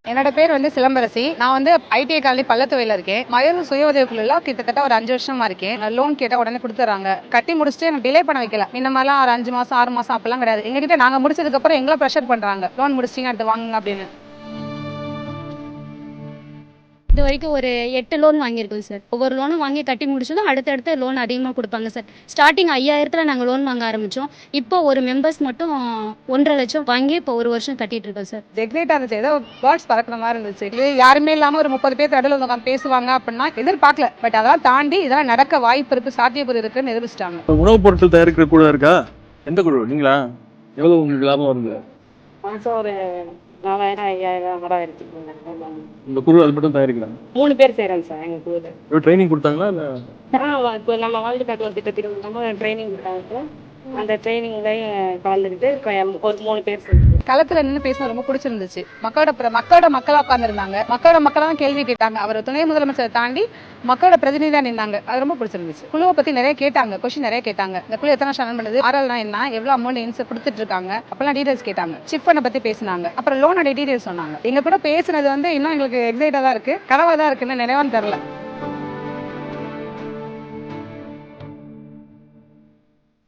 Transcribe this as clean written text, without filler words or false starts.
என்னோட பேர் வந்து சிலம்பரசி. நான் வந்து ஐடிஐ காலனி பள்ளத்துவையில இருக்கேன். மயூர் சுய உதவி குழுல கிட்டத்தட்ட ஒரு 5 வருஷமா இருக்கேன். லோன் கேட்டா உடனே கொடுத்துறாங்க. கட்டி முடிச்சுட்டு எனக்கு டிலே பண்ண வைக்கல. இந்த மாதிரிலாம் ஒரு 5 மாசம் 6 மாசம் அப்பெல்லாம் கிடையாது. எங்ககிட்ட நாங்க முடிச்சதுக்கு அப்புறம் எங்களை ப்ரெஷர் பண்றாங்க. லோன் முடிச்சிட்டீங்க அடுத்து வாங்குங்க அப்படின்னு. இது வரைக்கும் ஒரு 8 லோன் வாங்கியிருக்கோம் சார். ஒவ்வொரு லோனும் வாங்கி கட்டி முடிச்சதும் அடுத்தடுத்து லோன் அதிகமாக கொடுப்பாங்க சார். ஸ்டார்டிங் 5000த்துல நாங்கள் லோன் வாங்க ஆரம்பித்தோம். இப்போ ஒரு மெம்பர்ஸ் மட்டும் 1,50,000 லட்சம் வாங்கி இப்போ ஒரு வருஷம் கட்டிட்டு இருக்கோம் சார். எக்ஸைட்டாக இருந்துச்சு. ஏதோ பேர்ட்ஸ் பறக்கிற மாதிரி இருந்துச்சு. இது யாருமே இல்லாமல் ஒரு 30 பேர் நடுவில் உட்காந்து பேசுவாங்க அப்படின்னா எதிர்பார்க்கல. பட் அதெல்லாம் தாண்டி இதெல்லாம் நடக்க வாய்ப்பு இருக்கு, சாத்தியக்கூறு இருக்குன்னு நிரூபிச்சிட்டாங்க. உணவுப் பொருட்கள் தயாரிக்கிற குழு இருக்கா? எந்த குழு? நீங்களா? எவ்வளவு உங்களுக்கு லாபம் வருது? மாதம் ஒரு 4000 5000 கூட எடுத்துக்கோங்க. இந்த குழு அது மட்டும் தயாரிக்கிறாங்க? 3 பேர் செய்கிறாங்க சார் எங்கள் குழுவில். ட்ரைனிங் கொடுத்தாங்களா இல்லை? இப்போ நம்ம வாழ்க்கை காட்டுவோம் திட்டத்தில் நம்ம ட்ரைனிங் கொடுத்தாங்க. அந்த ட்ரைனிங்லையும் கலந்துக்கிட்டு ஒரு 3 பேர் செய்யுது. களத்துல நின்று பேச ரொம்ப பிடிச்சிருந்துச்சு. மக்களோட மக்களா உட்காந்துருந்தாங்க. மக்களோட மக்களா தான் கேள்வி கேட்டாங்க. அவர் துணை முதலமைச்சரை தாண்டி மக்களோட பிரதிநிதியா நின்னாங்க. அது ரொம்ப பிடிச்சிருந்துச்சு. குழுவை பத்தி நிறைய கேட்டாங்க, கொஸ்டின் நிறைய கேட்டாங்க. இந்த குழு எத்தனை வருஷம் ரன் பண்ணுது, ஆர்எல்னா என்ன, எவ்வளவு அமௌண்ட் இன்சர் கொடுத்துட்டு இருக்காங்க அப்பெல்லாம் டீடைல்ஸ் கேட்டாங்க. சிப் பண்ண பத்தி பேசினாங்க. அப்புறம் லோனோட டீடைல்ஸ் சொன்னாங்க. எங்க கூட பேசுனது வந்து இன்னும் எங்களுக்கு எக்ஸைட்டா தான் இருக்கு, கனவா தான் இருக்குன்னு நினைவான்னு தெரியல.